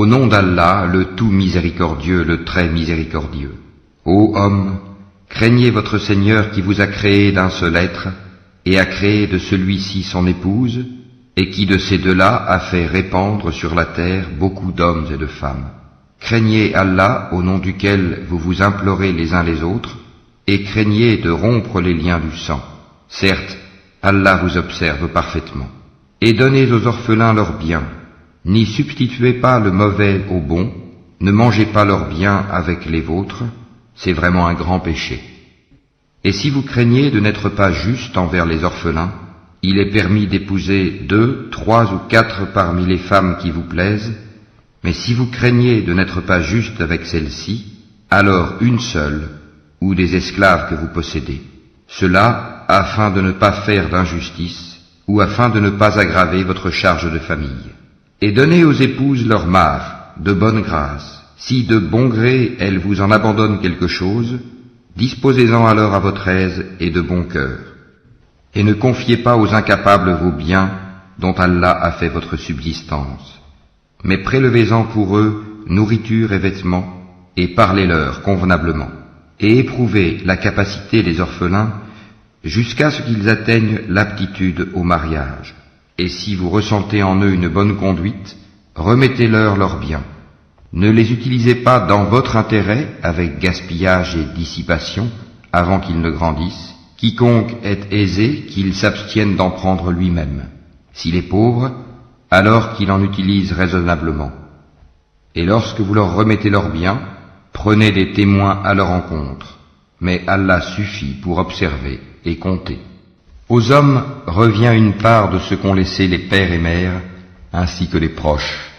Au nom d'Allah, le tout miséricordieux, le très miséricordieux. Ô hommes, craignez votre Seigneur qui vous a créé d'un seul être, et a créé de celui-ci son épouse, et qui de ces deux-là a fait répandre sur la terre beaucoup d'hommes et de femmes. Craignez Allah au nom duquel vous vous implorez les uns les autres, et craignez de rompre les liens du sang. Certes, Allah vous observe parfaitement. Et donnez aux orphelins leurs biens. N'y substituez pas le mauvais au bon, ne mangez pas leurs biens avec les vôtres, c'est vraiment un grand péché. Et si vous craignez de n'être pas juste envers les orphelins, il est permis d'épouser 2, 3 ou 4 parmi les femmes qui vous plaisent, mais si vous craignez de n'être pas juste avec celles-ci, alors une seule, ou des esclaves que vous possédez. Cela afin de ne pas faire d'injustice, ou afin de ne pas aggraver votre charge de famille. Et donnez aux épouses leur mare, de bonne grâce. Si de bon gré elles vous en abandonnent quelque chose, disposez-en alors à votre aise et de bon cœur. Et ne confiez pas aux incapables vos biens dont Allah a fait votre subsistance. Mais prélevez-en pour eux nourriture et vêtements, et parlez-leur convenablement. Et éprouvez la capacité des orphelins jusqu'à ce qu'ils atteignent l'aptitude au mariage. Et si vous ressentez en eux une bonne conduite, remettez-leur leurs biens. Ne les utilisez pas dans votre intérêt avec gaspillage et dissipation avant qu'ils ne grandissent. Quiconque est aisé, qu'il s'abstienne d'en prendre lui-même. S'il est pauvre, alors qu'il en utilise raisonnablement. Et lorsque vous leur remettez leurs biens, prenez des témoins à leur encontre. Mais Allah suffit pour observer et compter. Aux hommes revient une part de ce qu'ont laissé les pères et mères, ainsi que les proches.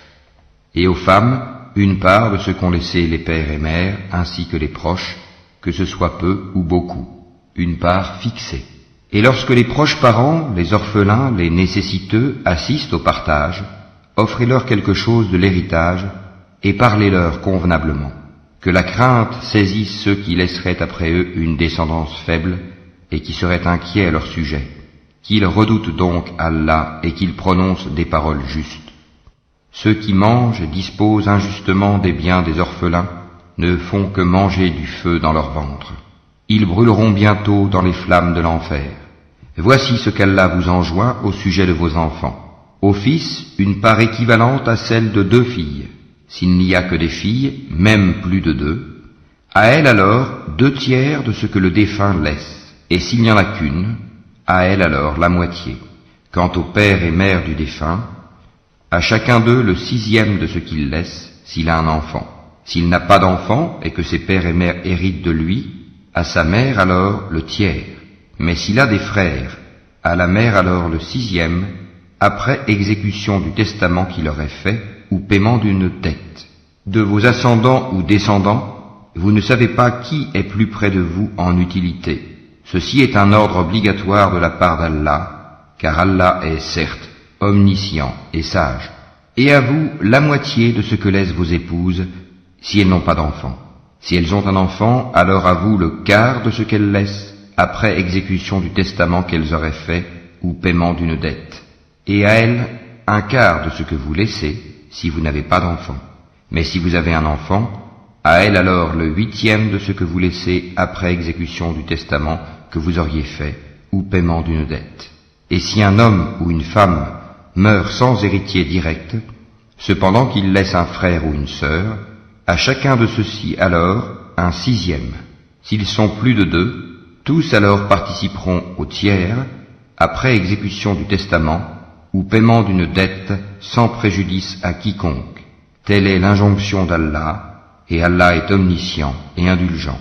Et aux femmes, une part de ce qu'ont laissé les pères et mères, ainsi que les proches, que ce soit peu ou beaucoup, une part fixée. Et lorsque les proches parents, les orphelins, les nécessiteux assistent au partage, offrez-leur quelque chose de l'héritage, et parlez-leur convenablement. Que la crainte saisisse ceux qui laisseraient après eux une descendance faible, et qui seraient inquiets à leur sujet, qu'ils redoutent donc Allah et qu'ils prononcent des paroles justes. Ceux qui mangent et disposent injustement des biens des orphelins ne font que manger du feu dans leur ventre. Ils brûleront bientôt dans les flammes de l'enfer. Voici ce qu'Allah vous enjoint au sujet de vos enfants. Aux fils, une part équivalente à celle de 2 filles. S'il n'y a que des filles, même plus de 2, à elles alors 2/3 de ce que le défunt laisse. Et s'il n'y en a qu'une, à elle alors la moitié. Quant au père et mère du défunt, à chacun d'eux le 6e de ce qu'il laisse, s'il a un enfant. S'il n'a pas d'enfant et que ses pères et mères héritent de lui, à sa mère alors le 1/3. Mais s'il a des frères, à la mère alors le 6e, après exécution du testament qu'il aurait fait, ou paiement d'une dette. De vos ascendants ou descendants, vous ne savez pas qui est plus près de vous en utilité. Ceci est un ordre obligatoire de la part d'Allah, car Allah est certes omniscient et sage. Et à vous la moitié de ce que laissent vos épouses, si elles n'ont pas d'enfant. Si elles ont un enfant, alors à vous le quart de ce qu'elles laissent, après exécution du testament qu'elles auraient fait, ou paiement d'une dette. Et à elles, un quart de ce que vous laissez, si vous n'avez pas d'enfant. Mais si vous avez un enfant, à elle alors le 8e de ce que vous laissez après exécution du testament que vous auriez fait, ou paiement d'une dette. Et si un homme ou une femme meurt sans héritier direct, cependant qu'il laisse un frère ou une sœur, à chacun de ceux-ci alors un 6e. S'ils sont plus de 2, tous alors participeront au 1/3, après exécution du testament, ou paiement d'une dette sans préjudice à quiconque. Telle est l'injonction d'Allah, et Allah est omniscient et indulgent.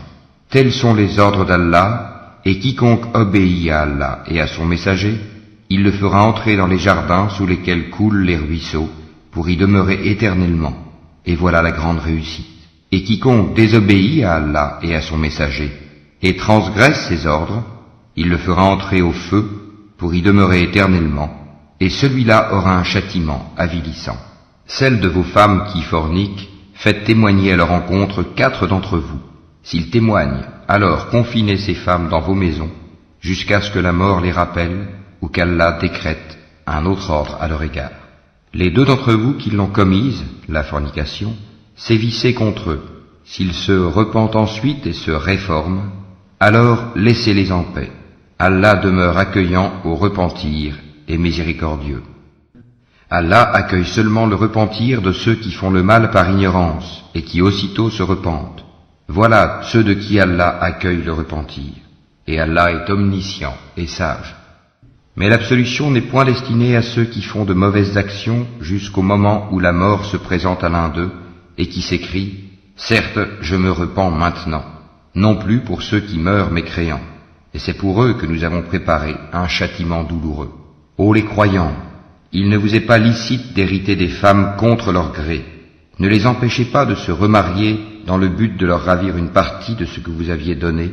Tels sont les ordres d'Allah, et quiconque obéit à Allah et à son messager, il le fera entrer dans les jardins sous lesquels coulent les ruisseaux, pour y demeurer éternellement. Et voilà la grande réussite. Et quiconque désobéit à Allah et à son messager, et transgresse ses ordres, il le fera entrer au feu, pour y demeurer éternellement, et celui-là aura un châtiment avilissant. Celles de vos femmes qui forniquent, faites témoigner à leur encontre 4 d'entre vous. S'ils témoignent, alors confinez ces femmes dans vos maisons, jusqu'à ce que la mort les rappelle, ou qu'Allah décrète un autre ordre à leur égard. Les deux d'entre vous qui l'ont commise, la fornication, sévissez contre eux. S'ils se repentent ensuite et se réforment, alors laissez-les en paix. Allah demeure accueillant au repentir et miséricordieux. Allah accueille seulement le repentir de ceux qui font le mal par ignorance et qui aussitôt se repentent. Voilà ceux de qui Allah accueille le repentir. Et Allah est omniscient et sage. Mais l'absolution n'est point destinée à ceux qui font de mauvaises actions jusqu'au moment où la mort se présente à l'un d'eux et qui s'écrie « Certes, je me repens maintenant », non plus pour ceux qui meurent mécréants. Et c'est pour eux que nous avons préparé un châtiment douloureux. Ô les croyants, il ne vous est pas licite d'hériter des femmes contre leur gré. Ne les empêchez pas de se remarier dans le but de leur ravir une partie de ce que vous aviez donné,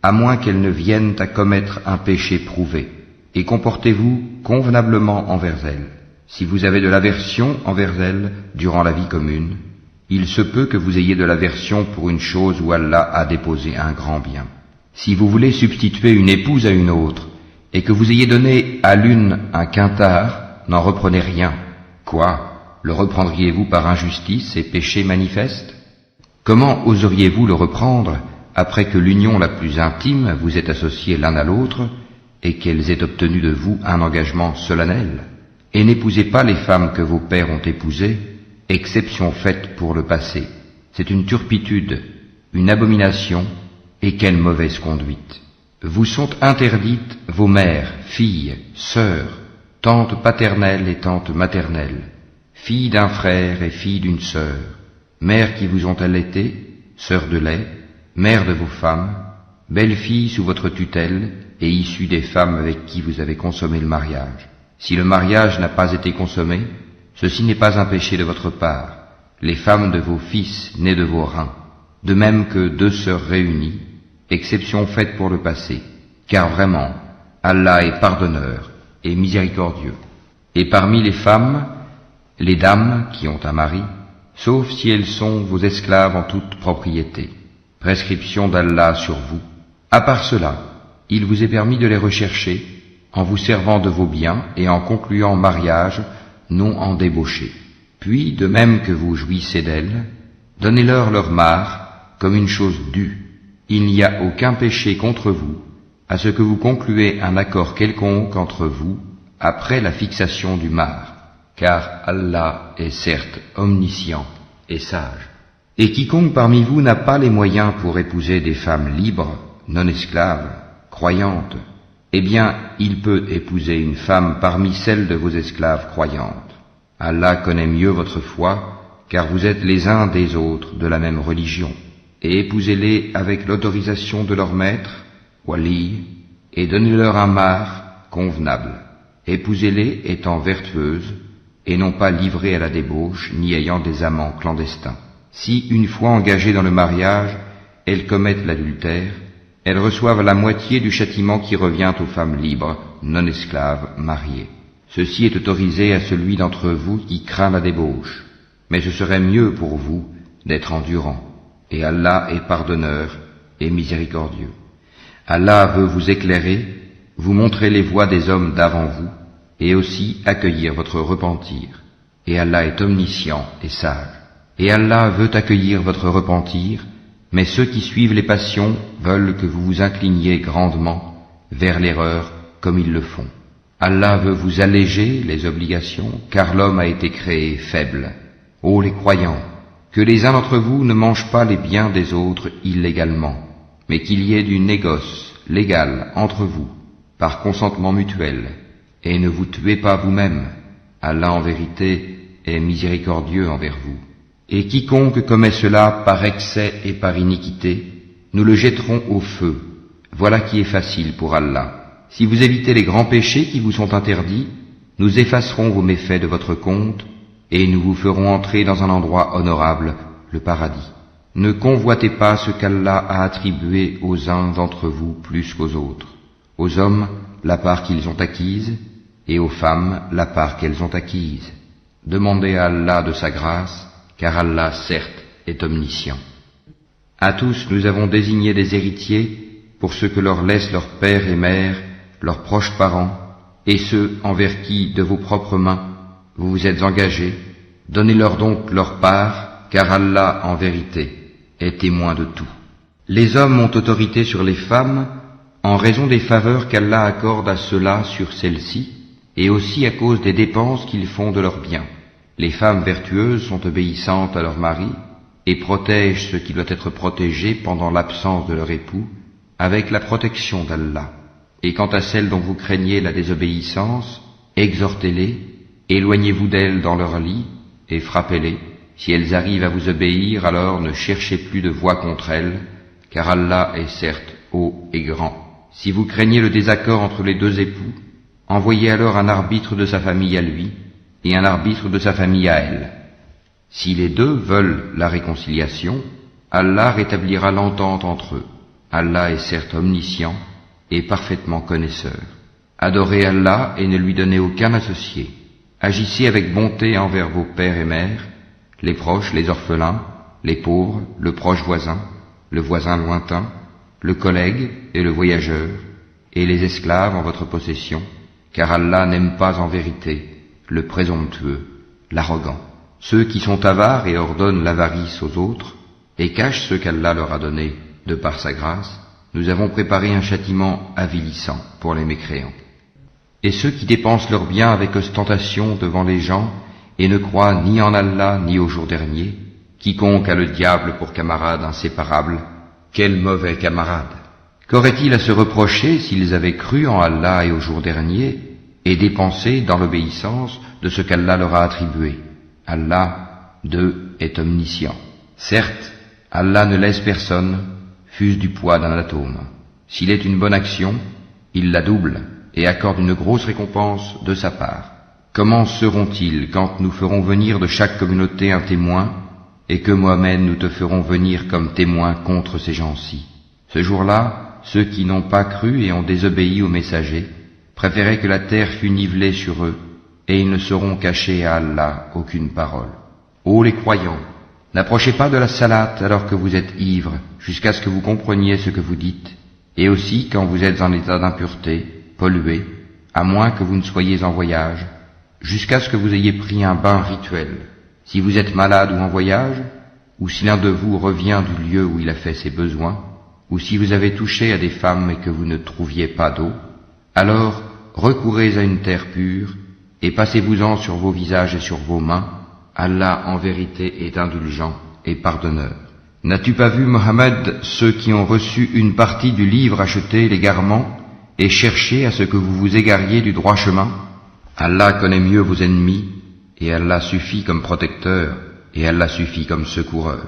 à moins qu'elles ne viennent à commettre un péché prouvé. Et comportez-vous convenablement envers elles. Si vous avez de l'aversion envers elles durant la vie commune, il se peut que vous ayez de l'aversion pour une chose où Allah a déposé un grand bien. Si vous voulez substituer une épouse à une autre, et que vous ayez donné à l'une un quintard, n'en reprenez rien. Quoi? Le reprendriez-vous par injustice et péché manifeste? Comment oseriez-vous le reprendre après que l'union la plus intime vous ait associés l'un à l'autre et qu'elles aient obtenu de vous un engagement solennel? Et n'épousez pas les femmes que vos pères ont épousées, exception faite pour le passé. C'est une turpitude, une abomination, et quelle mauvaise conduite. Vous sont interdites vos mères, filles, sœurs, tantes paternelles et tantes maternelles, filles d'un frère et filles d'une sœur, mères qui vous ont allaitées, sœurs de lait, mères de vos femmes, belles-filles sous votre tutelle et issues des femmes avec qui vous avez consommé le mariage. Si le mariage n'a pas été consommé, ceci n'est pas un péché de votre part, les femmes de vos fils nés de vos reins, de même que deux sœurs réunies, exception faite pour le passé, car vraiment, Allah est pardonneur et miséricordieux. Et parmi les femmes, les dames qui ont un mari, sauf si elles sont vos esclaves en toute propriété, prescription d'Allah sur vous. À part cela, il vous est permis de les rechercher en vous servant de vos biens et en concluant mariage, non en débauché. Puis, de même que vous jouissez d'elles, donnez-leur leur part comme une chose due. Il n'y a aucun péché contre vous, à ce que vous concluez un accord quelconque entre vous après la fixation du mar, car Allah est certes omniscient et sage. Et quiconque parmi vous n'a pas les moyens pour épouser des femmes libres, non esclaves, croyantes, eh bien, il peut épouser une femme parmi celles de vos esclaves croyantes. Allah connaît mieux votre foi, car vous êtes les uns des autres de la même religion. Et épousez-les avec l'autorisation de leur maître, wali, et donnez-leur un mar convenable. Épousez-les étant vertueuses, et non pas livrées à la débauche, ni ayant des amants clandestins. Si, une fois engagées dans le mariage, elles commettent l'adultère, elles reçoivent la moitié du châtiment qui revient aux femmes libres, non esclaves, mariées. Ceci est autorisé à celui d'entre vous qui craint la débauche, mais ce serait mieux pour vous d'être endurant. Et Allah est pardonneur et miséricordieux. Allah veut vous éclairer, vous montrer les voies des hommes d'avant vous, et aussi accueillir votre repentir. Et Allah est omniscient et sage. Et Allah veut accueillir votre repentir, mais ceux qui suivent les passions veulent que vous vous incliniez grandement vers l'erreur comme ils le font. Allah veut vous alléger les obligations, car l'homme a été créé faible. Ô les croyants, que les uns d'entre vous ne mangent pas les biens des autres illégalement, mais qu'il y ait du négoce légal entre vous, par consentement mutuel, et ne vous tuez pas vous-même. Allah en vérité est miséricordieux envers vous. Et quiconque commet cela par excès et par iniquité, nous le jetterons au feu. Voilà qui est facile pour Allah. Si vous évitez les grands péchés qui vous sont interdits, nous effacerons vos méfaits de votre compte, et nous vous ferons entrer dans un endroit honorable, le paradis. Ne convoitez pas ce qu'Allah a attribué aux uns d'entre vous plus qu'aux autres. Aux hommes, la part qu'ils ont acquise, et aux femmes, la part qu'elles ont acquise. Demandez à Allah de sa grâce, car Allah, certes, est omniscient. À tous, nous avons désigné des héritiers pour ce que leur laissent leurs pères et mères, leurs proches parents, et ceux envers qui, de vos propres mains, vous vous êtes engagés, donnez-leur donc leur part, car Allah, en vérité, est témoin de tout. Les hommes ont autorité sur les femmes en raison des faveurs qu'Allah accorde à ceux-là sur celles-ci, et aussi à cause des dépenses qu'ils font de leurs biens. Les femmes vertueuses sont obéissantes à leur mari et protègent ce qui doit être protégé pendant l'absence de leur époux, avec la protection d'Allah. Et quant à celles dont vous craignez la désobéissance, exhortez-les, éloignez-vous d'elles dans leur lit, et frappez-les. Si elles arrivent à vous obéir, alors ne cherchez plus de voie contre elles, car Allah est certes haut et grand. Si vous craignez le désaccord entre les deux époux, envoyez alors un arbitre de sa famille à lui, et un arbitre de sa famille à elle. Si les deux veulent la réconciliation, Allah rétablira l'entente entre eux. Allah est certes omniscient et parfaitement connaisseur. Adorez Allah et ne lui donnez aucun associé. Agissez avec bonté envers vos pères et mères, les proches, les orphelins, les pauvres, le proche voisin, le voisin lointain, le collègue et le voyageur, et les esclaves en votre possession, car Allah n'aime pas en vérité le présomptueux, l'arrogant, ceux qui sont avares et ordonnent l'avarice aux autres, et cachent ce qu'Allah leur a donné de par sa grâce. Nous avons préparé un châtiment avilissant pour les mécréants. Et ceux qui dépensent leurs biens avec ostentation devant les gens et ne croient ni en Allah ni au jour dernier, quiconque a le diable pour camarade inséparable, quel mauvais camarade! Qu'auraient-ils à se reprocher s'ils avaient cru en Allah et au jour dernier et dépensé dans l'obéissance de ce qu'Allah leur a attribué? Allah, d'eux, est omniscient. Certes, Allah ne laisse personne, fût-ce du poids d'un atome. S'il est une bonne action, il la double et accorde une grosse récompense de sa part. Comment seront-ils quand nous ferons venir de chaque communauté un témoin, et que Mohammed nous te ferons venir comme témoin contre ces gens-ci? Ce jour-là, ceux qui n'ont pas cru et ont désobéi aux messagers préféraient que la terre fût nivelée sur eux, et ils ne sauront cacher à Allah aucune parole. Ô les croyants, n'approchez pas de la salate alors que vous êtes ivres, jusqu'à ce que vous compreniez ce que vous dites, et aussi quand vous êtes en état d'impureté, pollué, à moins que vous ne soyez en voyage, jusqu'à ce que vous ayez pris un bain rituel. Si vous êtes malade ou en voyage, ou si l'un de vous revient du lieu où il a fait ses besoins, ou si vous avez touché à des femmes et que vous ne trouviez pas d'eau, alors recourez à une terre pure, et passez-vous-en sur vos visages et sur vos mains. Allah en vérité est indulgent et pardonneur. N'as-tu pas vu, Mohammed, ceux qui ont reçu une partie du livre acheter l'égarement et chercher à ce que vous vous égariez du droit chemin? Allah connaît mieux vos ennemis, et Allah suffit comme protecteur, et Allah suffit comme secoureur.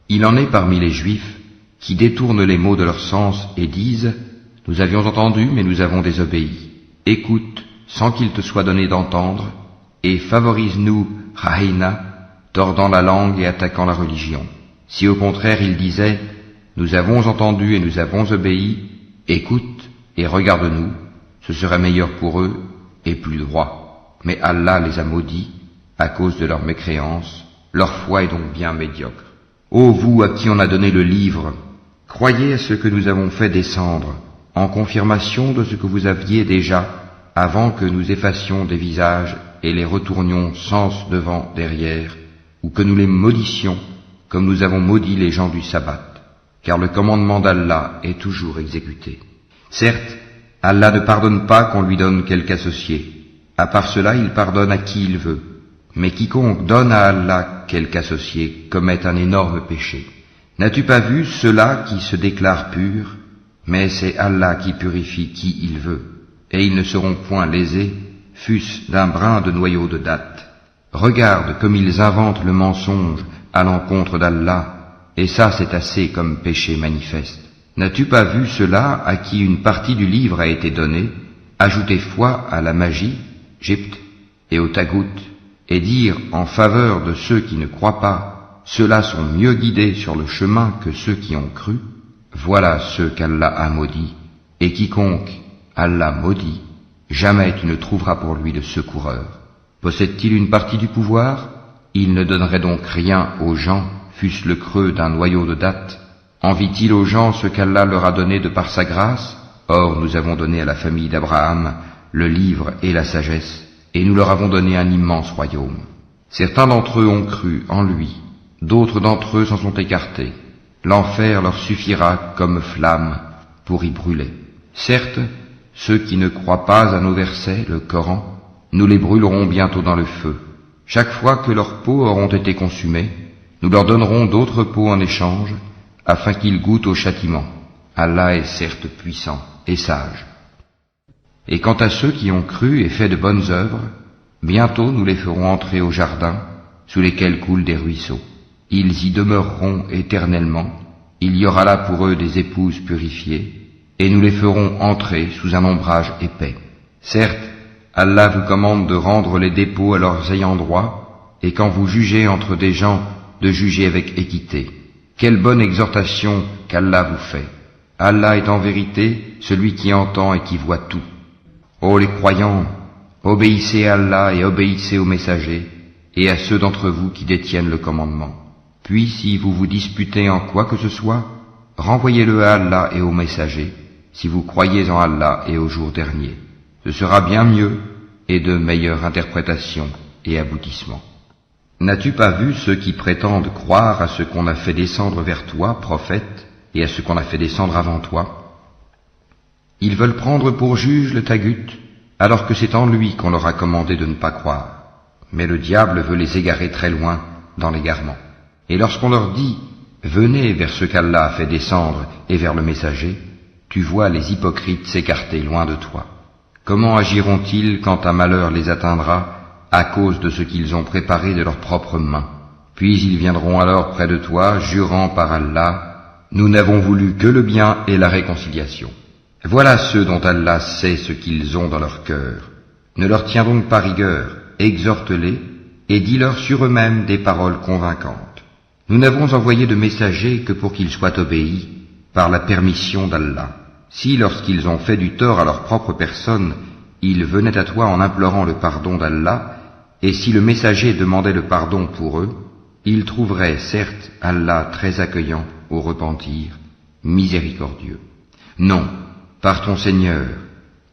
Il en est parmi les Juifs qui détournent les mots de leur sens et disent « Nous avions entendu, mais nous avons désobéi. Écoute, sans qu'il te soit donné d'entendre, et favorise-nous, Rahina, tordant la langue et attaquant la religion. Si au contraire ils disaient « Nous avons entendu et nous avons obéi, écoute et regarde-nous », ce serait meilleur pour eux et plus droit. Mais Allah les a maudits à cause de leur mécréance, leur foi est donc bien médiocre. Ô vous à qui on a donné le livre, croyez à ce que nous avons fait descendre, en confirmation de ce que vous aviez déjà, avant que nous effacions des visages et les retournions sens devant, derrière, ou que nous les maudissions, comme nous avons maudit les gens du sabbat, car le commandement d'Allah est toujours exécuté. Certes, Allah ne pardonne pas qu'on lui donne quelque associé. À part cela, il pardonne à qui il veut. Mais quiconque donne à Allah quelque associé commet un énorme péché. N'as-tu pas vu ceux-là qui se déclarent purs? Mais c'est Allah qui purifie qui il veut, et ils ne seront point lésés, fût-ce d'un brin de noyau de date. Regarde comme ils inventent le mensonge à l'encontre d'Allah, et ça c'est assez comme péché manifeste. N'as-tu pas vu ceux-là à qui une partie du livre a été donnée, ajouter foi à la magie, Gypte, et au tagout, et dire en faveur de ceux qui ne croient pas, ceux-là sont mieux guidés sur le chemin que ceux qui ont cru? Voilà ceux qu'Allah a maudits, et quiconque Allah maudit, jamais tu ne trouveras pour lui de secoureur. Possède-t-il une partie du pouvoir? Il ne donnerait donc rien aux gens, fût-ce le creux d'un noyau de date. Envie-t-il aux gens ce qu'Allah leur a donné de par sa grâce? Or nous avons donné à la famille d'Abraham le livre et la sagesse, et nous leur avons donné un immense royaume. Certains d'entre eux ont cru en lui, d'autres d'entre eux s'en sont écartés. L'enfer leur suffira comme flamme pour y brûler. Certes, ceux qui ne croient pas à nos versets, le Coran, nous les brûlerons bientôt dans le feu. Chaque fois que leurs peaux auront été consumées, nous leur donnerons d'autres peaux en échange, afin qu'ils goûtent au châtiment. Allah est certes puissant et sage. Et quant à ceux qui ont cru et fait de bonnes œuvres, bientôt nous les ferons entrer au jardin, sous lesquels coulent des ruisseaux. Ils y demeureront éternellement, il y aura là pour eux des épouses purifiées, et nous les ferons entrer sous un ombrage épais. Certes, Allah vous commande de rendre les dépôts à leurs ayants droit, et quand vous jugez entre des gens, de juger avec équité. Quelle bonne exhortation qu'Allah vous fait. Allah est en vérité celui qui entend et qui voit tout. Ô les croyants, obéissez à Allah et obéissez aux messagers, et à ceux d'entre vous qui détiennent le commandement. Puis si vous vous disputez en quoi que ce soit, renvoyez-le à Allah et aux messagers, si vous croyez en Allah et au jour dernier. Ce sera bien mieux et de meilleure interprétation et aboutissement. N'as-tu pas vu ceux qui prétendent croire à ce qu'on a fait descendre vers toi, prophète, et à ce qu'on a fait descendre avant toi? Ils veulent prendre pour juge le tagut, alors que c'est en lui qu'on leur a commandé de ne pas croire. Mais le diable veut les égarer très loin dans l'égarement. Et lorsqu'on leur dit « Venez vers ce qu'Allah a fait descendre et vers le messager », tu vois les hypocrites s'écarter loin de toi. Comment agiront-ils quand un malheur les atteindra à cause de ce qu'ils ont préparé de leurs propres mains? Puis ils viendront alors près de toi, jurant par Allah, « Nous n'avons voulu que le bien et la réconciliation. » Voilà ceux dont Allah sait ce qu'ils ont dans leur cœur. Ne leur tiens donc pas rigueur, exhorte-les, et dis-leur sur eux-mêmes des paroles convaincantes. Nous n'avons envoyé de messagers que pour qu'ils soient obéis par la permission d'Allah. Si, lorsqu'ils ont fait du tort à leur propre personne, ils venaient à toi en implorant le pardon d'Allah, et si le messager demandait le pardon pour eux, ils trouveraient certes Allah très accueillant au repentir, miséricordieux. Non, par ton Seigneur,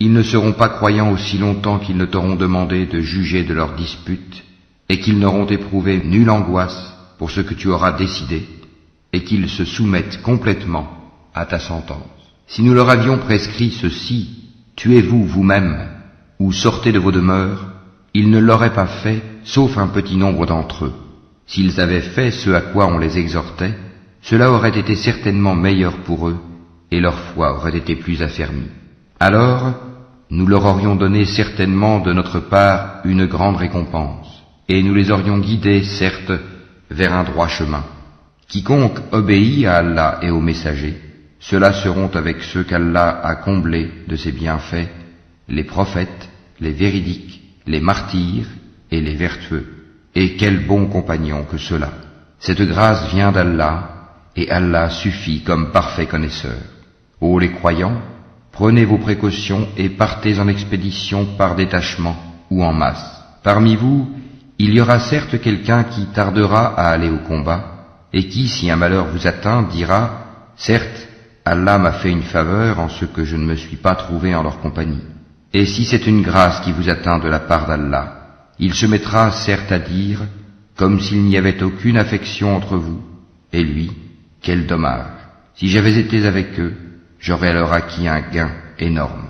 ils ne seront pas croyants aussi longtemps qu'ils ne t'auront demandé de juger de leurs disputes, et qu'ils n'auront éprouvé nulle angoisse pour ce que tu auras décidé, et qu'ils se soumettent complètement à ta sentence. Si nous leur avions prescrit ceci, tuez-vous vous-même, ou sortez de vos demeures, ils ne l'auraient pas fait, sauf un petit nombre d'entre eux. S'ils avaient fait ce à quoi on les exhortait, cela aurait été certainement meilleur pour eux, et leur foi aurait été plus affermie. Alors, nous leur aurions donné certainement de notre part une grande récompense, et nous les aurions guidés, certes, vers un droit chemin. Quiconque obéit à Allah et aux messagers, ceux-là seront avec ceux qu'Allah a comblés de ses bienfaits, les prophètes, les véridiques, les martyrs et les vertueux. Et quels bons compagnons que ceux-là. Cette grâce vient d'Allah, et Allah suffit comme parfait connaisseur. Ô les croyants, prenez vos précautions et partez en expédition par détachement ou en masse. Parmi vous, il y aura certes quelqu'un qui tardera à aller au combat, et qui, si un malheur vous atteint, dira « Certes, Allah m'a fait une faveur en ce que je ne me suis pas trouvé en leur compagnie. » Et si c'est une grâce qui vous atteint de la part d'Allah, il se mettra certes à dire, comme s'il n'y avait aucune affection entre vous, et lui, quel dommage. Si j'avais été avec eux, j'aurais alors acquis un gain énorme.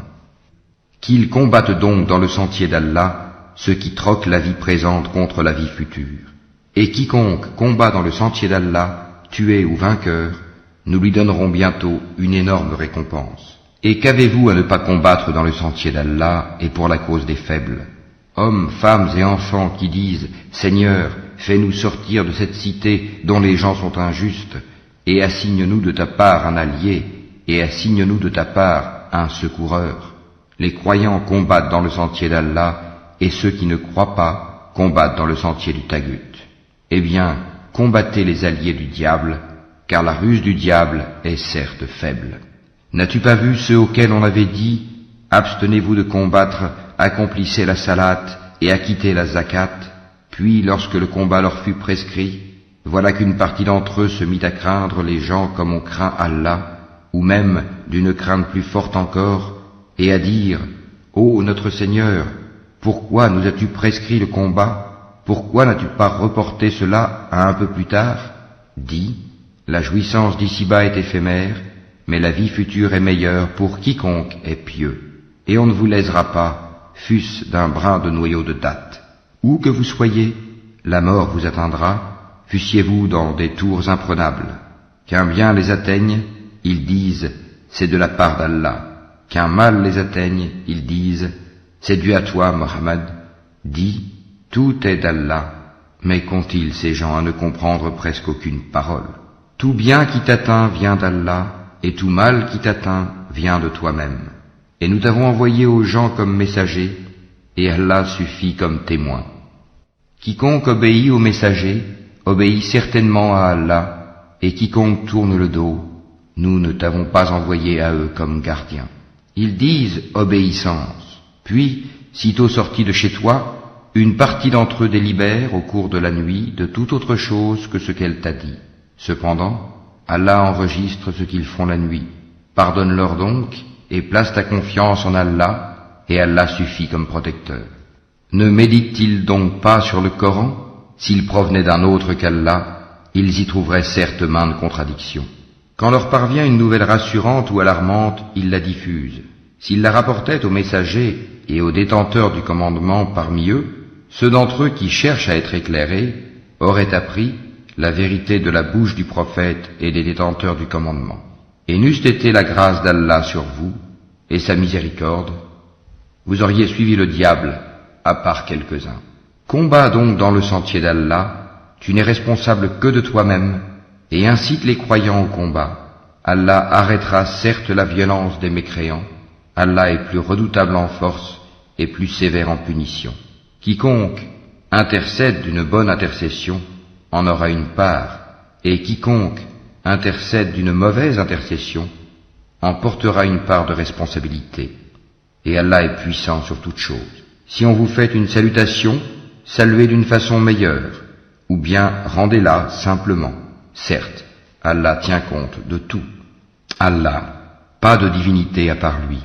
Qu'ils combattent donc dans le sentier d'Allah ceux qui troquent la vie présente contre la vie future. Et quiconque combat dans le sentier d'Allah, tué ou vainqueur, nous lui donnerons bientôt une énorme récompense. Et qu'avez-vous à ne pas combattre dans le sentier d'Allah et pour la cause des faibles? Hommes, femmes et enfants qui disent « Seigneur, fais-nous sortir de cette cité dont les gens sont injustes, et assigne-nous de ta part un allié, et assigne-nous de ta part un secoureur. » Les croyants combattent dans le sentier d'Allah, et ceux qui ne croient pas combattent dans le sentier du Tagut. Eh bien, combattez les alliés du diable, car la ruse du diable est certes faible. N'as-tu pas vu ceux auxquels on avait dit « Abstenez-vous de combattre, accomplissez la salate et acquittez la zakat » Puis, lorsque le combat leur fut prescrit, voilà qu'une partie d'entre eux se mit à craindre les gens comme on craint Allah, ou même d'une crainte plus forte encore, et à dire « Ô notre Seigneur, pourquoi nous as-tu prescrit le combat? Pourquoi n'as-tu pas reporté cela à un peu plus tard? Dis, la jouissance d'ici-bas est éphémère, mais la vie future est meilleure pour quiconque est pieux. Et on ne vous lésera pas, fût-ce d'un brin de noyau de datte. Où que vous soyez, la mort vous atteindra, fussiez-vous dans des tours imprenables. Qu'un bien les atteigne, ils disent, c'est de la part d'Allah. Qu'un mal les atteigne, ils disent, c'est dû à toi, Mohammed. Dis, tout est d'Allah, mais qu'ont-ils ces gens à ne comprendre presque aucune parole? Tout bien qui t'atteint vient d'Allah, et tout mal qui t'atteint vient de toi-même. Et nous t'avons envoyé aux gens comme messagers, et Allah suffit comme témoin. Quiconque obéit aux messagers, obéit certainement à Allah, et quiconque tourne le dos, nous ne t'avons pas envoyé à eux comme gardiens. Ils disent obéissance, puis, sitôt sortis de chez toi, une partie d'entre eux délibère au cours de la nuit de toute autre chose que ce qu'elle t'a dit. Cependant, Allah enregistre ce qu'ils font la nuit. Pardonne-leur donc, et place ta confiance en Allah, et Allah suffit comme protecteur. Ne méditent-ils donc pas sur le Coran? S'ils provenaient d'un autre qu'Allah, ils y trouveraient certes maintes contradictions. Quand leur parvient une nouvelle rassurante ou alarmante, ils la diffusent. S'ils la rapportaient aux messagers et aux détenteurs du commandement parmi eux, ceux d'entre eux qui cherchent à être éclairés auraient appris la vérité de la bouche du prophète et des détenteurs du commandement. Et n'eût été la grâce d'Allah sur vous et sa miséricorde, vous auriez suivi le diable, à part quelques-uns. Combats donc dans le sentier d'Allah, tu n'es responsable que de toi-même, et incite les croyants au combat. Allah arrêtera certes la violence des mécréants, Allah est plus redoutable en force et plus sévère en punition. Quiconque intercède d'une bonne intercession en aura une part, et quiconque intercède d'une mauvaise intercession en portera une part de responsabilité. Et Allah est puissant sur toutes choses. Si on vous fait une salutation, saluez d'une façon meilleure, ou bien rendez-la simplement. Certes, Allah tient compte de tout. Allah, pas de divinité à part lui.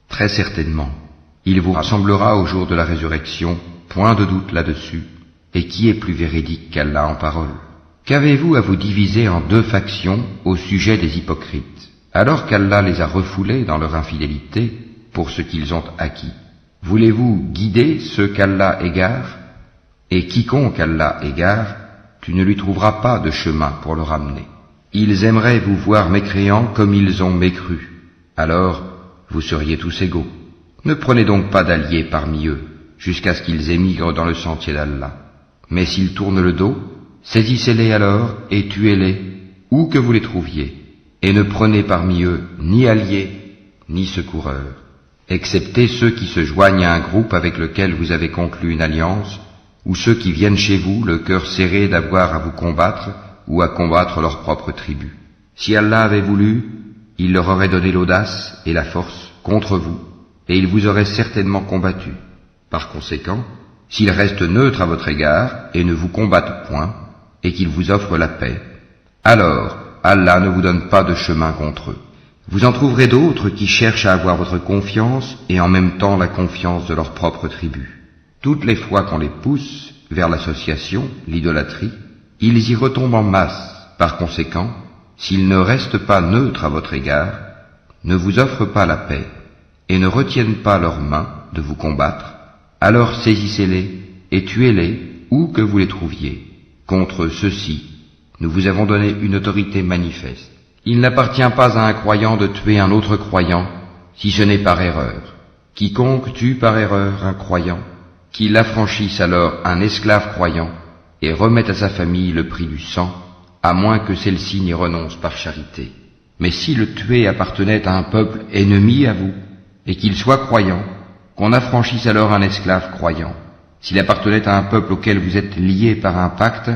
Très certainement, il vous rassemblera au jour de la résurrection, point de doute là-dessus, et qui est plus véridique qu'Allah en parole? Qu'avez-vous à vous diviser en deux factions au sujet des hypocrites, alors qu'Allah les a refoulés dans leur infidélité pour ce qu'ils ont acquis? Voulez-vous guider ceux qu'Allah égare? Et quiconque Allah égare, tu ne lui trouveras pas de chemin pour le ramener. Ils aimeraient vous voir mécréants comme ils ont mécru. Alors, vous seriez tous égaux. Ne prenez donc pas d'alliés parmi eux, jusqu'à ce qu'ils émigrent dans le sentier d'Allah. Mais s'ils tournent le dos, saisissez-les alors et tuez-les, où que vous les trouviez, et ne prenez parmi eux ni alliés, ni secoureurs, excepté ceux qui se joignent à un groupe avec lequel vous avez conclu une alliance, ou ceux qui viennent chez vous, le cœur serré d'avoir à vous combattre ou à combattre leur propre tribu. Si Allah avait voulu, il leur aurait donné l'audace et la force contre vous, et il vous aurait certainement combattu. Par conséquent, s'ils restent neutres à votre égard et ne vous combattent point, et qu'ils vous offrent la paix, alors Allah ne vous donne pas de chemin contre eux. Vous en trouverez d'autres qui cherchent à avoir votre confiance et en même temps la confiance de leur propre tribu. Toutes les fois qu'on les pousse vers l'association, l'idolâtrie, ils y retombent en masse. Par conséquent, s'ils ne restent pas neutres à votre égard, ne vous offrent pas la paix, et ne retiennent pas leurs mains de vous combattre, alors saisissez-les et tuez-les où que vous les trouviez. Contre ceux-ci, nous vous avons donné une autorité manifeste. Il n'appartient pas à un croyant de tuer un autre croyant, si ce n'est par erreur. Quiconque tue par erreur un croyant, qu'il affranchisse alors un esclave croyant, et remette à sa famille le prix du sang, à moins que celle-ci n'y renonce par charité. Mais si le tué appartenait à un peuple ennemi à vous, et qu'il soit croyant, qu'on affranchisse alors un esclave croyant. S'il appartenait à un peuple auquel vous êtes liés par un pacte,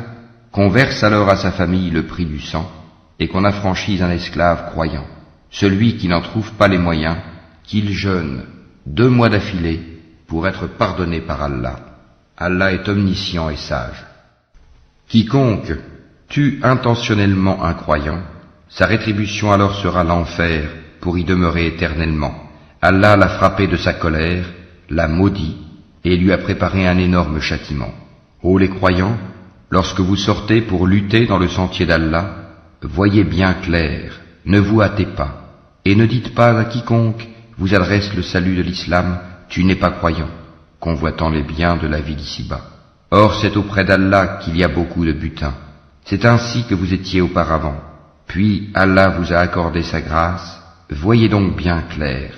qu'on verse alors à sa famille le prix du sang, et qu'on affranchisse un esclave croyant. Celui qui n'en trouve pas les moyens, qu'il jeûne 2 mois d'affilée pour être pardonné par Allah. Allah est omniscient et sage. Quiconque tue intentionnellement un croyant, sa rétribution alors sera l'enfer pour y demeurer éternellement. Allah l'a frappé de sa colère, l'a maudit et lui a préparé un énorme châtiment. Ô les croyants, lorsque vous sortez pour lutter dans le sentier d'Allah, voyez bien clair, ne vous hâtez pas, et ne dites pas à quiconque vous adresse le salut de l'islam, tu n'es pas croyant, convoitant les biens de la vie d'ici-bas. Or c'est auprès d'Allah qu'il y a beaucoup de butin. C'est ainsi que vous étiez auparavant. Puis Allah vous a accordé sa grâce, voyez donc bien clair.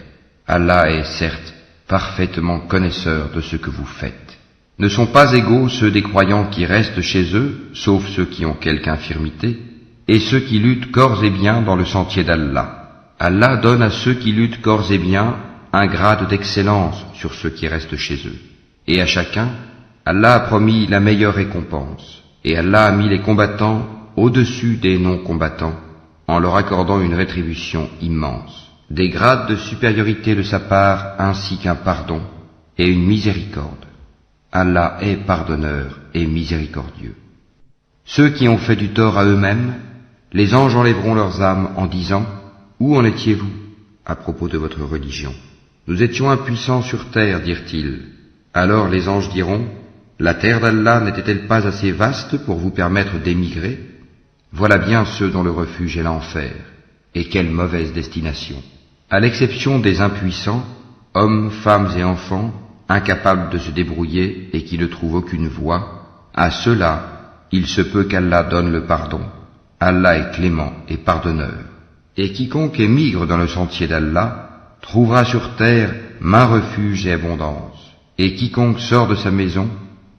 Allah est certes parfaitement connaisseur de ce que vous faites. Ne sont pas égaux ceux des croyants qui restent chez eux, sauf ceux qui ont quelque infirmité, et ceux qui luttent corps et biens dans le sentier d'Allah. Allah donne à ceux qui luttent corps et biens un grade d'excellence sur ceux qui restent chez eux. Et à chacun, Allah a promis la meilleure récompense. Et Allah a mis les combattants au-dessus des non-combattants, en leur accordant une rétribution immense, des grades de supériorité de sa part ainsi qu'un pardon et une miséricorde. Allah est pardonneur et miséricordieux. Ceux qui ont fait du tort à eux-mêmes, les anges enlèveront leurs âmes en disant « Où en étiez-vous à propos de votre religion ?» Nous étions impuissants sur terre, dirent-ils. Alors les anges diront « La terre d'Allah n'était-elle pas assez vaste pour vous permettre d'émigrer ? Voilà bien ceux dont le refuge est l'enfer, et quelle mauvaise destination. À l'exception des impuissants, hommes, femmes et enfants, incapables de se débrouiller et qui ne trouvent aucune voie, à ceux-là, il se peut qu'Allah donne le pardon. Allah est clément et pardonneur. Et quiconque émigre dans le sentier d'Allah trouvera sur terre maint refuge et abondance. Et quiconque sort de sa maison,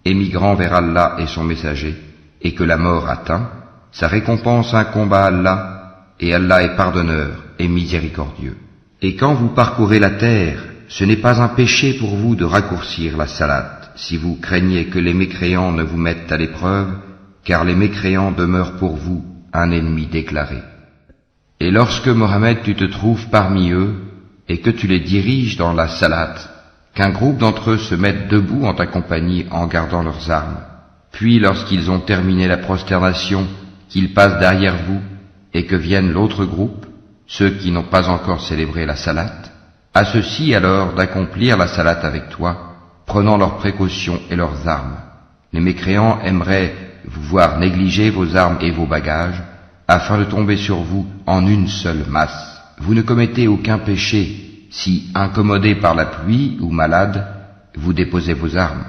émigrant vers Allah et son messager, et que la mort atteint, sa récompense incombe à Allah, et Allah est pardonneur et miséricordieux. Et quand vous parcourez la terre, ce n'est pas un péché pour vous de raccourcir la salate, si vous craignez que les mécréants ne vous mettent à l'épreuve, car les mécréants demeurent pour vous un ennemi déclaré. Et lorsque, Mohammed, tu te trouves parmi eux, et que tu les diriges dans la salate, qu'un groupe d'entre eux se mette debout en ta compagnie en gardant leurs armes, puis lorsqu'ils ont terminé la prosternation, qu'ils passent derrière vous, et que vienne l'autre groupe, ceux qui n'ont pas encore célébré la salate, à ceux-ci alors d'accomplir la salate avec toi, prenant leurs précautions et leurs armes. Les mécréants aimeraient vous voir négliger vos armes et vos bagages, afin de tomber sur vous en une seule masse. Vous ne commettez aucun péché, si, incommodé par la pluie ou malade, vous déposez vos armes.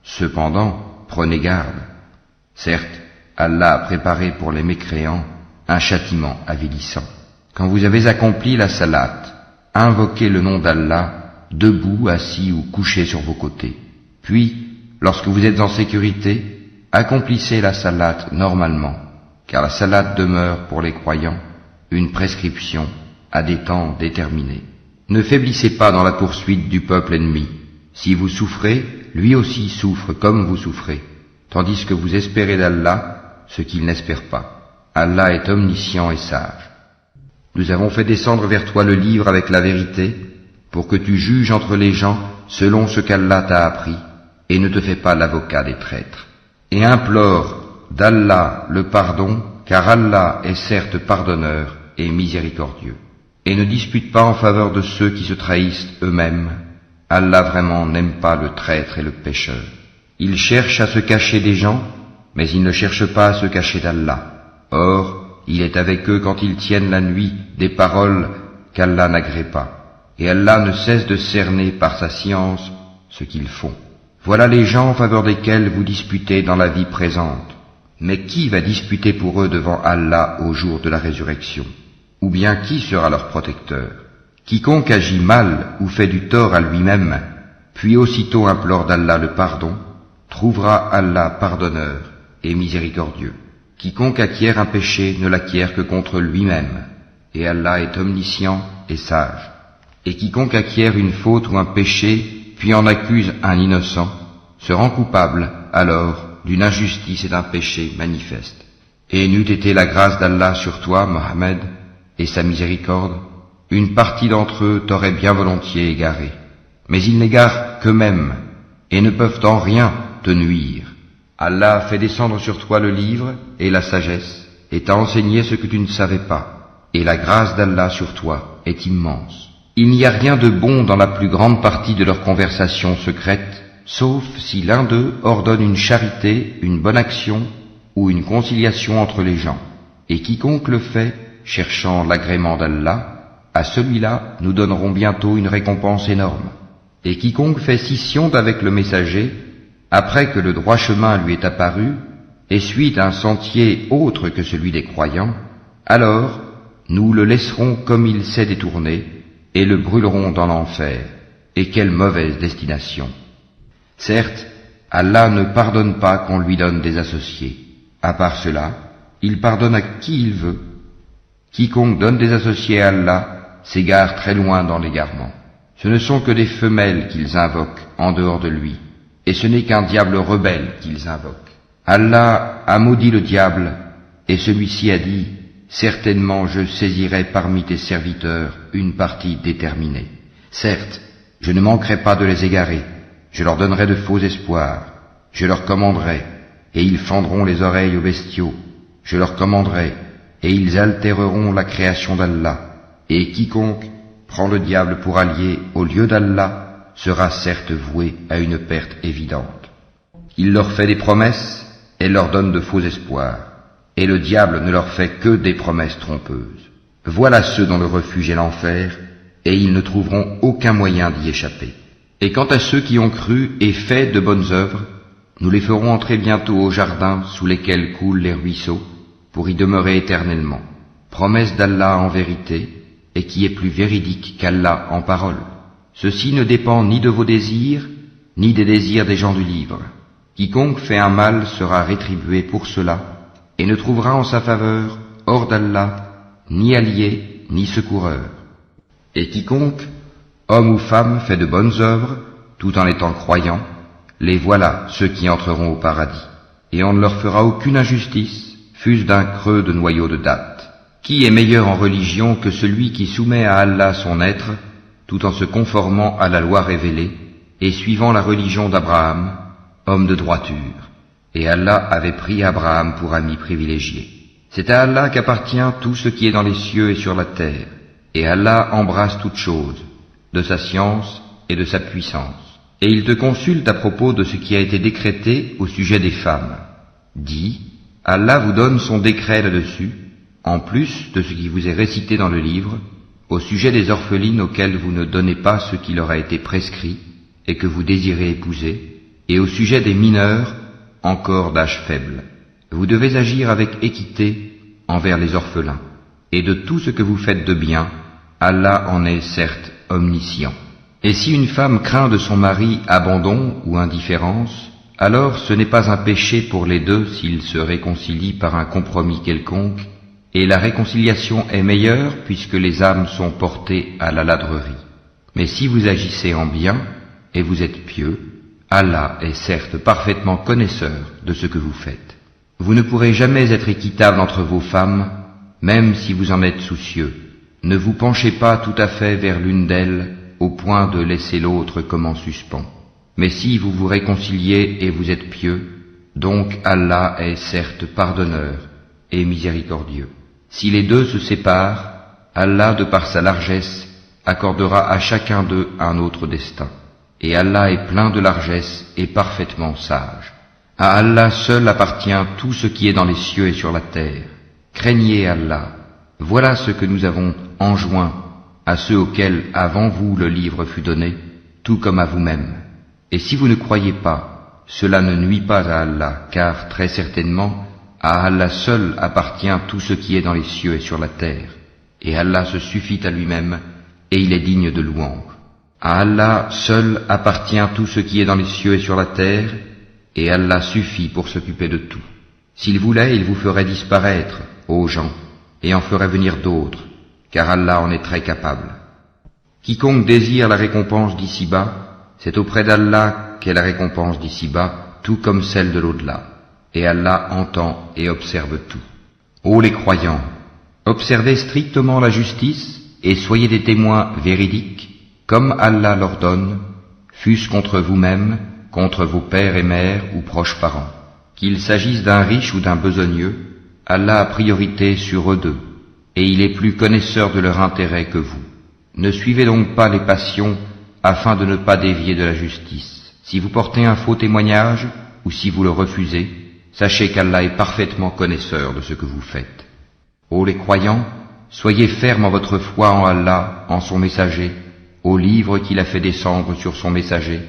Cependant, prenez garde. Certes, Allah a préparé pour les mécréants un châtiment avilissant. Quand vous avez accompli la salate, invoquez le nom d'Allah, debout, assis ou couché sur vos côtés. Puis, lorsque vous êtes en sécurité, accomplissez la salate normalement, car la salate demeure pour les croyants une prescription à des temps déterminés. Ne faiblissez pas dans la poursuite du peuple ennemi. Si vous souffrez, lui aussi souffre comme vous souffrez, tandis que vous espérez d'Allah ce qu'il n'espère pas. Allah est omniscient et sage. Nous avons fait descendre vers toi le livre avec la vérité, pour que tu juges entre les gens selon ce qu'Allah t'a appris, et ne te fais pas l'avocat des traîtres. Et implore d'Allah le pardon, car Allah est certes pardonneur et miséricordieux. Et ne dispute pas en faveur de ceux qui se trahissent eux-mêmes. Allah vraiment n'aime pas le traître et le pécheur. Il cherche à se cacher des gens, mais il ne cherche pas à se cacher d'Allah. Or, il est avec eux quand ils tiennent la nuit des paroles qu'Allah n'agrée pas. Et Allah ne cesse de cerner par sa science ce qu'ils font. Voilà les gens en faveur desquels vous disputez dans la vie présente. Mais qui va disputer pour eux devant Allah au jour de la résurrection? Ou bien qui sera leur protecteur? Quiconque agit mal ou fait du tort à lui-même, puis aussitôt implore d'Allah le pardon, trouvera Allah pardonneur et miséricordieux. Quiconque acquiert un péché ne l'acquiert que contre lui-même, et Allah est omniscient et sage. Et quiconque acquiert une faute ou un péché, puis en accuse un innocent, se rend coupable alors d'une injustice et d'un péché manifeste. Et n'eût été la grâce d'Allah sur toi, Mohammed, et sa miséricorde, une partie d'entre eux t'aurait bien volontiers égaré. Mais ils n'égarent qu'eux-mêmes, et ne peuvent en rien te nuire. Allah fait descendre sur toi le livre et la sagesse, et t'a enseigné ce que tu ne savais pas, et la grâce d'Allah sur toi est immense. Il n'y a rien de bon dans la plus grande partie de leur conversation secrète, sauf si l'un d'eux ordonne une charité, une bonne action ou une conciliation entre les gens. Et quiconque le fait, cherchant l'agrément d'Allah, à celui-là nous donnerons bientôt une récompense énorme. Et quiconque fait scission d'avec le messager, après que le droit chemin lui est apparu, et suit un sentier autre que celui des croyants, alors nous le laisserons comme il s'est détourné, et le brûlerons dans l'enfer. Et quelle mauvaise destination! Certes, Allah ne pardonne pas qu'on lui donne des associés. À part cela, il pardonne à qui il veut. Quiconque donne des associés à Allah s'égare très loin dans l'égarement. Ce ne sont que des femelles qu'ils invoquent en dehors de lui, et ce n'est qu'un diable rebelle qu'ils invoquent. Allah a maudit le diable, et celui-ci a dit, certainement je saisirai parmi tes serviteurs une partie déterminée. Certes, je ne manquerai pas de les égarer, je leur donnerai de faux espoirs, je leur commanderai, et ils fendront les oreilles aux bestiaux, je leur commanderai, et ils altéreront la création d'Allah, et quiconque prend le diable pour allié au lieu d'Allah sera certes voué à une perte évidente. Il leur fait des promesses et leur donne de faux espoirs, et le diable ne leur fait que des promesses trompeuses. Voilà ceux dont le refuge est l'enfer, et ils ne trouveront aucun moyen d'y échapper. Et quant à ceux qui ont cru et fait de bonnes œuvres, nous les ferons entrer bientôt au jardin sous lesquels coulent les ruisseaux, pour y demeurer éternellement. Promesse d'Allah en vérité, et qui est plus véridique qu'Allah en parole. Ceci ne dépend ni de vos désirs, ni des désirs des gens du livre. Quiconque fait un mal sera rétribué pour cela, et ne trouvera en sa faveur, hors d'Allah, ni allié, ni secoureur. Et quiconque, homme ou femme, fait de bonnes œuvres, tout en étant croyant, les voilà ceux qui entreront au paradis. Et on ne leur fera aucune injustice, fût-ce d'un creux de noyau de date. Qui est meilleur en religion que celui qui soumet à Allah son être, tout en se conformant à la loi révélée, et suivant la religion d'Abraham, homme de droiture. Et Allah avait pris Abraham pour ami privilégié. C'est à Allah qu'appartient tout ce qui est dans les cieux et sur la terre, et Allah embrasse toutes choses, de sa science et de sa puissance. Et il te consulte à propos de ce qui a été décrété au sujet des femmes. Dis, Allah vous donne son décret là-dessus, en plus de ce qui vous est récité dans le livre, au sujet des orphelines auxquelles vous ne donnez pas ce qui leur a été prescrit et que vous désirez épouser, et au sujet des mineurs, encore d'âge faible. Vous devez agir avec équité envers les orphelins, et de tout ce que vous faites de bien, Allah en est certes omniscient. Et si une femme craint de son mari abandon ou indifférence, alors ce n'est pas un péché pour les deux s'ils se réconcilient par un compromis quelconque, et la réconciliation est meilleure puisque les âmes sont portées à la ladrerie. Mais si vous agissez en bien, et vous êtes pieux, Allah est certes parfaitement connaisseur de ce que vous faites. Vous ne pourrez jamais être équitable entre vos femmes, même si vous en êtes soucieux. Ne vous penchez pas tout à fait vers l'une d'elles, au point de laisser l'autre comme en suspens. Mais si vous vous réconciliez et vous êtes pieux, donc Allah est certes pardonneur et miséricordieux. Si les deux se séparent, Allah, de par sa largesse, accordera à chacun d'eux un autre destin. Et Allah est plein de largesse et parfaitement sage. À Allah seul appartient tout ce qui est dans les cieux et sur la terre. Craignez Allah. Voilà ce que nous avons enjoint à ceux auxquels avant vous le livre fut donné, tout comme à vous-même. Et si vous ne croyez pas, cela ne nuit pas à Allah, car très certainement, à Allah seul appartient tout ce qui est dans les cieux et sur la terre. Et Allah se suffit à lui-même, et il est digne de louange. À Allah seul appartient tout ce qui est dans les cieux et sur la terre, et Allah suffit pour s'occuper de tout. S'il voulait, il vous ferait disparaître, ô gens, et en ferait venir d'autres, car Allah en est très capable. Quiconque désire la récompense d'ici-bas, c'est auprès d'Allah qu'est la récompense d'ici-bas, tout comme celle de l'au-delà. Et Allah entend et observe tout. Ô les croyants, observez strictement la justice et soyez des témoins véridiques, comme Allah l'ordonne, fût-ce contre vous-même, contre vos pères et mères ou proches parents. Qu'il s'agisse d'un riche ou d'un besogneux, Allah a priorité sur eux deux, et il est plus connaisseur de leur intérêt que vous. Ne suivez donc pas les passions afin de ne pas dévier de la justice. Si vous portez un faux témoignage, ou si vous le refusez, sachez qu'Allah est parfaitement connaisseur de ce que vous faites. Ô les croyants, soyez fermes en votre foi en Allah, en son messager, au livre qu'il a fait descendre sur son messager,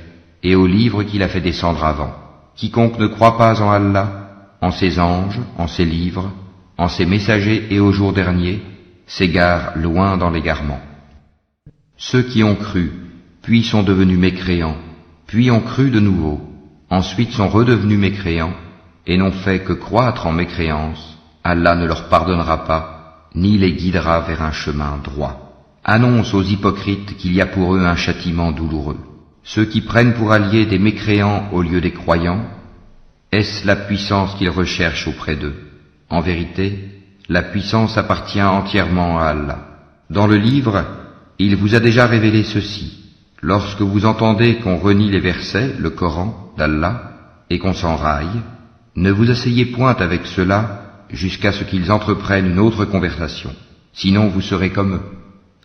et au livre qu'il a fait descendre avant. Quiconque ne croit pas en Allah, en ses anges, en ses livres, en ses messagers et au jour dernier, s'égare loin dans l'égarement. Ceux qui ont cru, puis sont devenus mécréants, puis ont cru de nouveau, ensuite sont redevenus mécréants, et n'ont fait que croître en mécréance, Allah ne leur pardonnera pas, ni les guidera vers un chemin droit. Annonce aux hypocrites qu'il y a pour eux un châtiment douloureux. Ceux qui prennent pour alliés des mécréants au lieu des croyants, est-ce la puissance qu'ils recherchent auprès d'eux? En vérité, la puissance appartient entièrement à Allah. Dans le livre, il vous a déjà révélé ceci. Lorsque vous entendez qu'on renie les versets, le Coran, d'Allah, et qu'on s'en raille, ne vous asseyez point avec ceux-là jusqu'à ce qu'ils entreprennent une autre conversation. Sinon vous serez comme eux.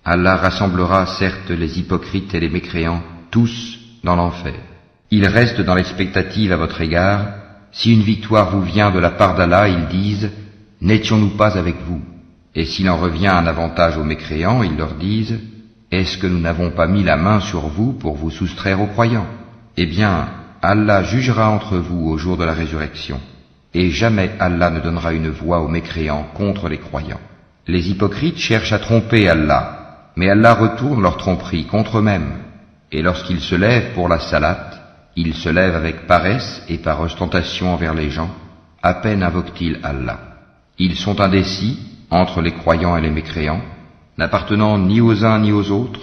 Allah rassemblera certes les hypocrites et les mécréants, tous dans l'enfer. Ils restent dans l'expectative à votre égard. Si une victoire vous vient de la part d'Allah, ils disent « N'étions-nous pas avec vous ?» Et s'il en revient un avantage aux mécréants, ils leur disent « Est-ce que nous n'avons pas mis la main sur vous pour vous soustraire aux croyants ?» Eh bien, Allah jugera entre vous au jour de la résurrection, et jamais Allah ne donnera une voix aux mécréants contre les croyants. Les hypocrites cherchent à tromper Allah, mais Allah retourne leur tromperie contre eux-mêmes, et lorsqu'ils se lèvent pour la salate, ils se lèvent avec paresse et par ostentation envers les gens, à peine invoquent-ils Allah. Ils sont indécis entre les croyants et les mécréants, n'appartenant ni aux uns ni aux autres.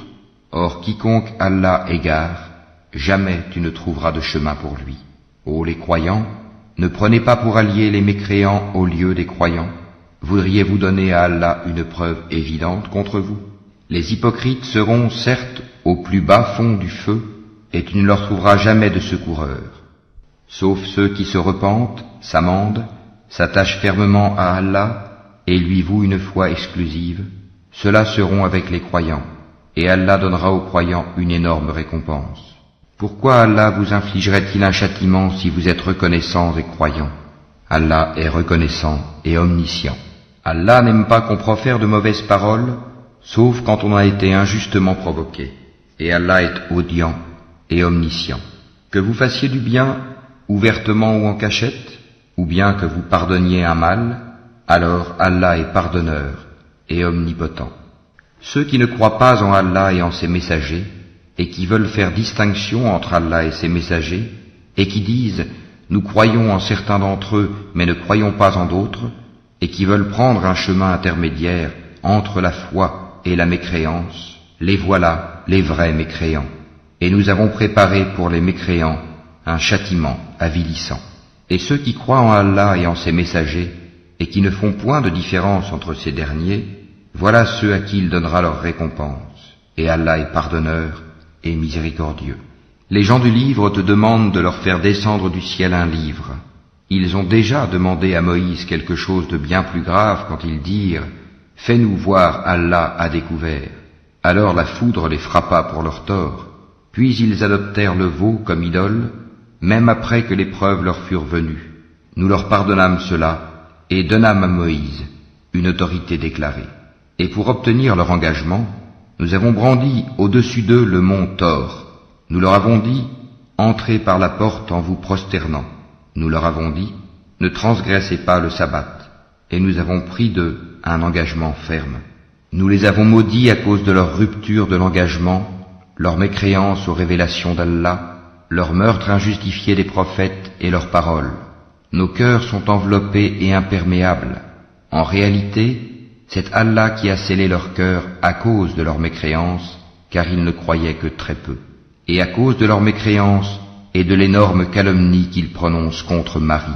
Or quiconque Allah égare, jamais tu ne trouveras de chemin pour lui. Ô les croyants, ne prenez pas pour alliés les mécréants au lieu des croyants. Voudriez-vous donner à Allah une preuve évidente contre vous? Les hypocrites seront certes au plus bas fond du feu, et tu ne leur trouveras jamais de secoureurs. Sauf ceux qui se repentent, s'amendent, s'attachent fermement à Allah, et lui vouent une foi exclusive, ceux-là seront avec les croyants, et Allah donnera aux croyants une énorme récompense. Pourquoi Allah vous infligerait-il un châtiment si vous êtes reconnaissants et croyants? Allah est reconnaissant et omniscient. Allah n'aime pas qu'on profère de mauvaises paroles, sauf quand on a été injustement provoqué. Et Allah est audient et omniscient. Que vous fassiez du bien, ouvertement ou en cachette, ou bien que vous pardonniez un mal, alors Allah est pardonneur et omnipotent. Ceux qui ne croient pas en Allah et en ses messagers, et qui veulent faire distinction entre Allah et ses messagers, et qui disent « Nous croyons en certains d'entre eux, mais ne croyons pas en d'autres », et qui veulent prendre un chemin intermédiaire entre la foi et la mécréance, les voilà, les vrais mécréants. Et nous avons préparé pour les mécréants un châtiment avilissant. Et ceux qui croient en Allah et en ses messagers, et qui ne font point de différence entre ces derniers, voilà ceux à qui il donnera leur récompense. Et Allah est pardonneur et miséricordieux. Les gens du livre te demandent de leur faire descendre du ciel un livre. Ils ont déjà demandé à Moïse quelque chose de bien plus grave quand ils dirent « Fais-nous voir Allah à découvert ». Alors la foudre les frappa pour leur tort. Puis ils adoptèrent le veau comme idole, même après que les preuves leur furent venues. Nous leur pardonnâmes cela et donnâmes à Moïse une autorité déclarée. Et pour obtenir leur engagement, nous avons brandi au-dessus d'eux le mont Thor. Nous leur avons dit, entrez par la porte en vous prosternant. Nous leur avons dit, ne transgressez pas le sabbat. Et nous avons pris d'eux un engagement ferme. Nous les avons maudits à cause de leur rupture de l'engagement, leur mécréance aux révélations d'Allah, leur meurtre injustifié des prophètes et leurs paroles. Nos cœurs sont enveloppés et imperméables. En réalité, c'est Allah qui a scellé leur cœur à cause de leur mécréance, car ils ne croyaient que très peu. Et à cause de leur mécréance et de l'énorme calomnie qu'ils prononcent contre Marie.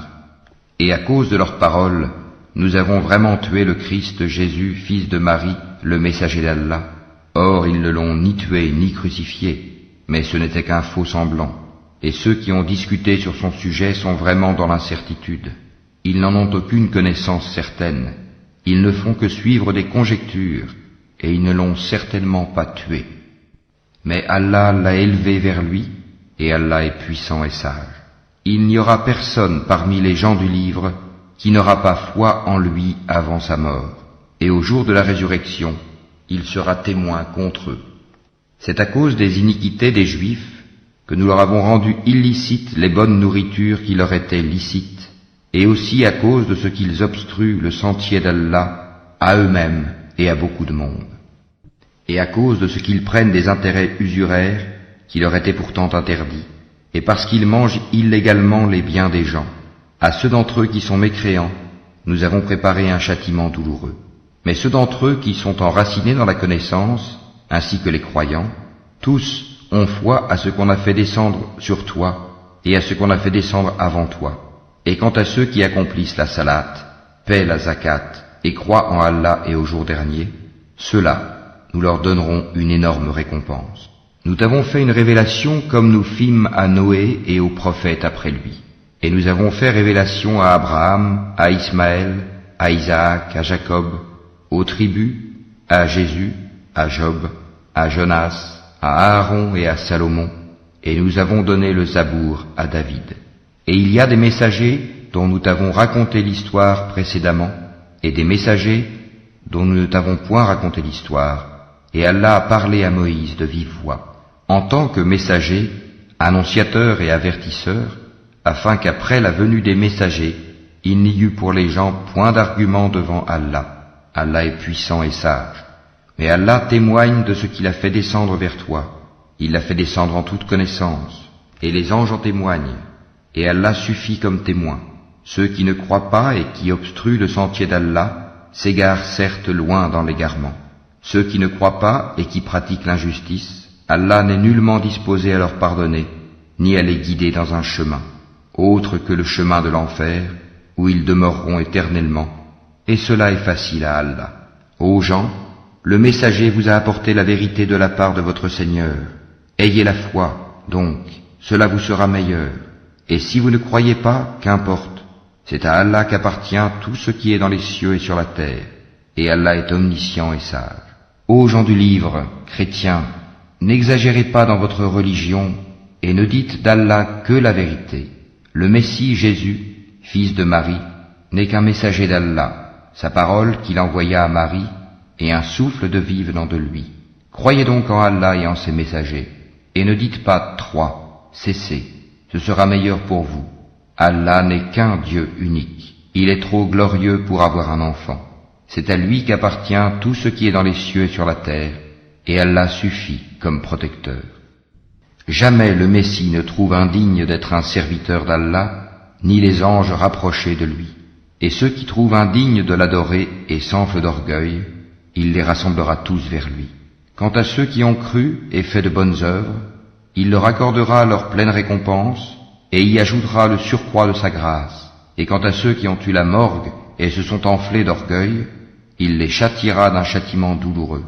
Et à cause de leurs paroles, nous avons vraiment tué le Christ Jésus, fils de Marie, le messager d'Allah. Or ils ne l'ont ni tué ni crucifié, mais ce n'était qu'un faux semblant. Et ceux qui ont discuté sur son sujet sont vraiment dans l'incertitude. Ils n'en ont aucune connaissance certaine. Ils ne font que suivre des conjectures, et ils ne l'ont certainement pas tué. Mais Allah l'a élevé vers lui, et Allah est puissant et sage. Il n'y aura personne parmi les gens du livre qui n'aura pas foi en lui avant sa mort, et au jour de la résurrection, il sera témoin contre eux. C'est à cause des iniquités des Juifs que nous leur avons rendu illicites les bonnes nourritures qui leur étaient licites, et aussi à cause de ce qu'ils obstruent le sentier d'Allah à eux-mêmes et à beaucoup de monde, et à cause de ce qu'ils prennent des intérêts usuraires qui leur étaient pourtant interdits, et parce qu'ils mangent illégalement les biens des gens. À ceux d'entre eux qui sont mécréants, nous avons préparé un châtiment douloureux. Mais ceux d'entre eux qui sont enracinés dans la connaissance, ainsi que les croyants, tous ont foi à ce qu'on a fait descendre sur toi et à ce qu'on a fait descendre avant toi. Et quant à ceux qui accomplissent la salat, paient la zakat et croient en Allah et au jour dernier, ceux-là, nous leur donnerons une énorme récompense. Nous t'avons fait une révélation comme nous fîmes à Noé et aux prophètes après lui. Et nous avons fait révélation à Abraham, à Ismaël, à Isaac, à Jacob, aux tribus, à Jésus, à Job, à Jonas, à Aaron et à Salomon, et nous avons donné le Zabour à David. Et il y a des messagers dont nous t'avons raconté l'histoire précédemment, et des messagers dont nous ne t'avons point raconté l'histoire, et Allah a parlé à Moïse de vive voix, en tant que messager, annonciateur et avertisseur, afin qu'après la venue des messagers, il n'y eût pour les gens point d'argument devant Allah. Allah est puissant et sage. Mais Allah témoigne de ce qu'il a fait descendre vers toi. Il l'a fait descendre en toute connaissance, et les anges en témoignent, et Allah suffit comme témoin. Ceux qui ne croient pas et qui obstruent le sentier d'Allah s'égarent certes loin dans l'égarement. Ceux qui ne croient pas et qui pratiquent l'injustice, Allah n'est nullement disposé à leur pardonner, ni à les guider dans un chemin, autre que le chemin de l'enfer, où ils demeureront éternellement, et cela est facile à Allah. Ô gens, le messager vous a apporté la vérité de la part de votre Seigneur. Ayez la foi, donc, cela vous sera meilleur. Et si vous ne croyez pas, qu'importe, c'est à Allah qu'appartient tout ce qui est dans les cieux et sur la terre, et Allah est omniscient et sage. Ô gens du livre, chrétiens, n'exagérez pas dans votre religion, et ne dites d'Allah que la vérité. Le Messie Jésus, fils de Marie, n'est qu'un messager d'Allah, sa parole qu'il envoya à Marie, et un souffle de vie venant de lui. Croyez donc en Allah et en ses messagers, et ne dites pas « trois », cessez, ce sera meilleur pour vous. Allah n'est qu'un Dieu unique, il est trop glorieux pour avoir un enfant. C'est à lui qu'appartient tout ce qui est dans les cieux et sur la terre, et Allah suffit comme protecteur. Jamais le Messie ne trouve indigne d'être un serviteur d'Allah, ni les anges rapprochés de lui. Et ceux qui trouvent indignes de l'adorer et s'enflent d'orgueil, il les rassemblera tous vers lui. Quant à ceux qui ont cru et fait de bonnes œuvres, il leur accordera leur pleine récompense et y ajoutera le surcroît de sa grâce. Et quant à ceux qui ont eu la morgue et se sont enflés d'orgueil, il les châtiera d'un châtiment douloureux.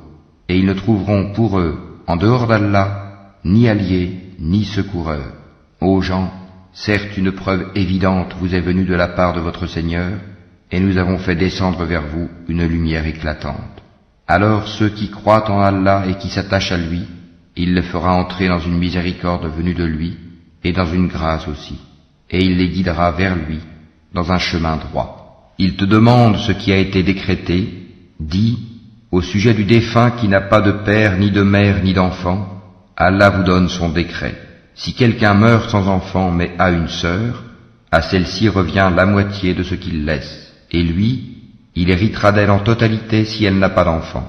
Et ils ne trouveront pour eux, en dehors d'Allah, ni alliés, ni secoureurs. Ô gens, certes une preuve évidente vous est venue de la part de votre Seigneur, et nous avons fait descendre vers vous une lumière éclatante. Alors ceux qui croient en Allah et qui s'attachent à lui, il les fera entrer dans une miséricorde venue de lui, et dans une grâce aussi, et il les guidera vers lui, dans un chemin droit. Il te demande ce qui a été décrété, dis, au sujet du défunt qui n'a pas de père, ni de mère, ni d'enfant, Allah vous donne son décret. Si quelqu'un meurt sans enfant mais a une sœur, à celle-ci revient la moitié de ce qu'il laisse, et lui, il héritera d'elle en totalité si elle n'a pas d'enfant.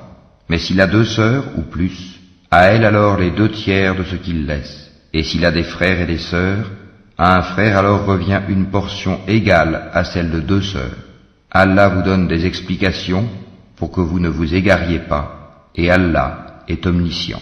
Mais s'il a 2 sœurs ou plus, à elle alors les 2/3 de ce qu'il laisse. Et s'il a des frères et des sœurs, à un frère alors revient une portion égale à celle de 2 sœurs. Allah vous donne des explications pour que vous ne vous égariez pas, et Allah est omniscient.